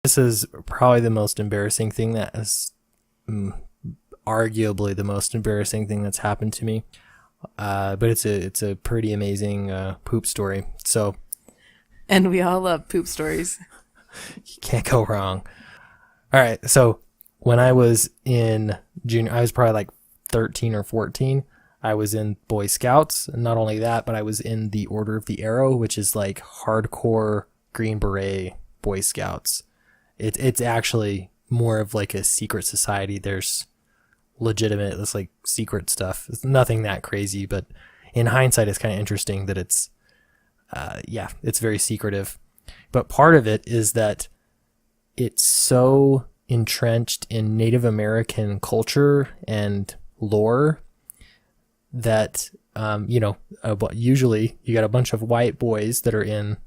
This is probably the most embarrassing thing that is arguably the most embarrassing thing that's happened to me. But it's a pretty amazing poop story. So And we all love poop stories. you can't go wrong. All right. So when I was in junior, I was probably like 13 or 14. I was in Boy Scouts. And not only that, but I was in the Order of the Arrow, which is like hardcore Green Beret Boy Scouts. It's actually more of like a secret society. There's legitimate, it's like secret stuff. It's nothing that crazy, but in hindsight, it's kind of interesting that it's very secretive. But part of it is that it's so entrenched in Native American culture and lore that, usually you got a bunch of white boys that are in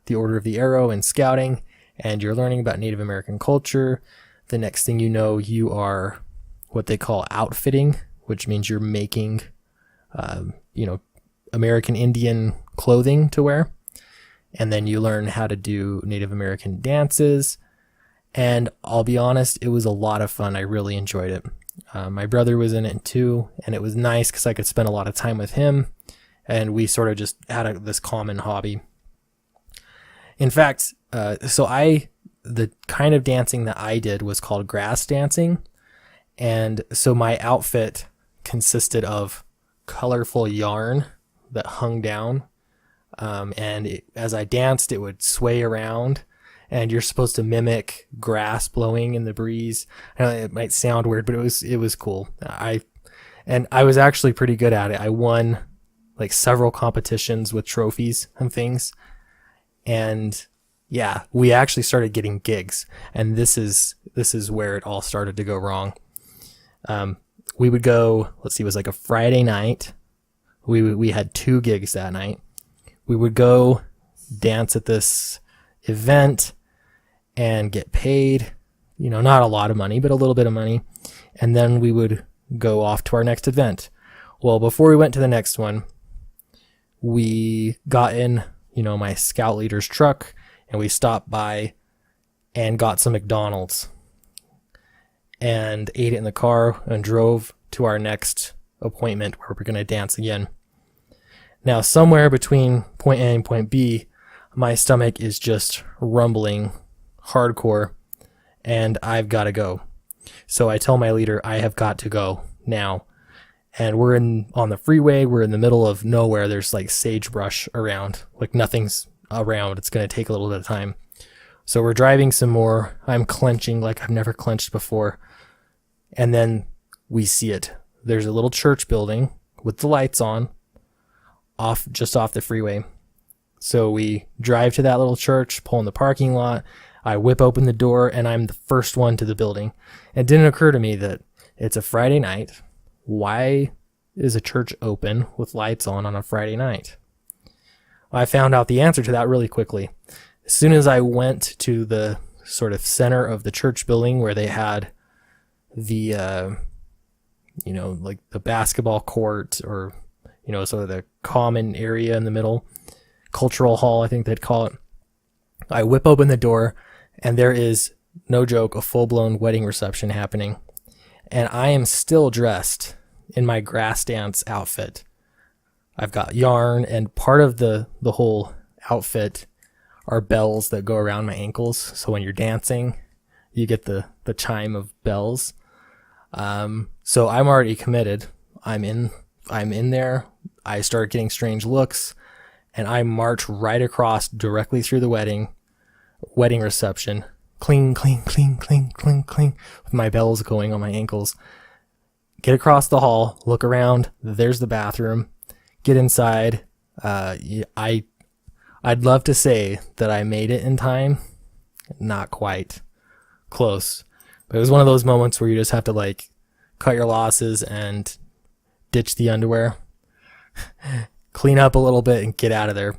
the Order of the Arrow and scouting, and you're learning about Native American culture. The next thing you know, you are what they call outfitting, which means you're making, American Indian clothing to wear. And then you learn how to do Native American dances. And I'll be honest, it was a lot of fun. I really enjoyed it. My brother was in it too, and it was nice because I could spend a lot of time with him, and we sort of just had this common hobby. In fact, the kind of dancing that I did was called grass dancing. And so my outfit consisted of colorful yarn that hung down. As I danced, it would sway around, and you're supposed to mimic grass blowing in the breeze. I know it might sound weird, but it was cool. I was actually pretty good at it. I won like several competitions with trophies and things. And yeah, we actually started getting gigs, and this is where it all started to go wrong. We would go, let's see, it was like a Friday night. We had 2 gigs that night. We would go dance at this event and get paid, not a lot of money, but a little bit of money. And then we would go off to our next event. Well, before we went to the next one, we got in, my scout leader's truck, and we stopped by and got some McDonald's and ate it in the car and drove to our next appointment where we're going to dance again. Now, somewhere between point A and point B, my stomach is just rumbling hardcore, and I've got to go. So I tell my leader, I have got to go now. And we're on the freeway. We're in the middle of nowhere. There's like sagebrush around, like nothing's around. It's going to take a little bit of time. So we're driving some more. I'm clenching like I've never clenched before. And then we see it. There's a little church building with the lights on, just off the freeway. So we drive to that little church, pull in the parking lot. I whip open the door, and I'm the first one to the building. It didn't occur to me that it's a Friday night. Why is a church open with lights on a Friday night? I found out the answer to that really quickly. As soon as I went to the sort of center of the church building where they had the, like the basketball court, or, sort of the common area in the middle, cultural hall, I think they'd call it. I whip open the door, and there is, no joke, a full-blown wedding reception happening. And I am still dressed in my grass dance outfit. I've got yarn, and part of the whole outfit are bells that go around my ankles. So when you're dancing, you get the chime of bells. So I'm already committed. I'm in there. I start getting strange looks, and I march right across directly through the wedding reception. Cling, cling, cling, cling, cling, cling, with my bells going on my ankles. Get across the hall, look around, there's the bathroom, get inside. I'd love to say that I made it in time. Not quite. Close. But it was one of those moments where you just have to like cut your losses and ditch the underwear, clean up a little bit, and get out of there.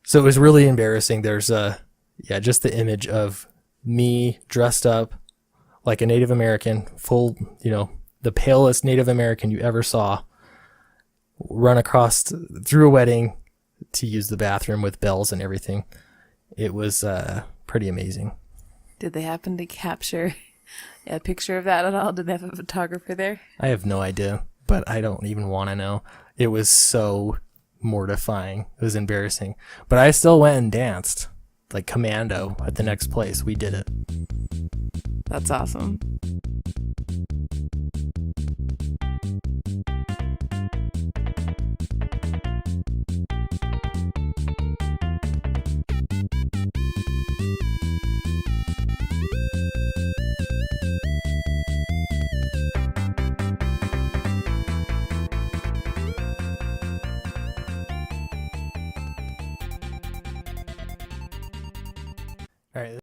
So it was really embarrassing. There's just the image of me dressed up like a Native American, full, the palest Native American you ever saw, run across through a wedding to use the bathroom with bells and everything. It was pretty amazing. Did they happen to capture a picture of that at all? Did they have a photographer there? I have no idea, but I don't even want to know. It was so mortifying. It was embarrassing. But I still went and danced like commando at the next place. We did it. That's awesome. All right.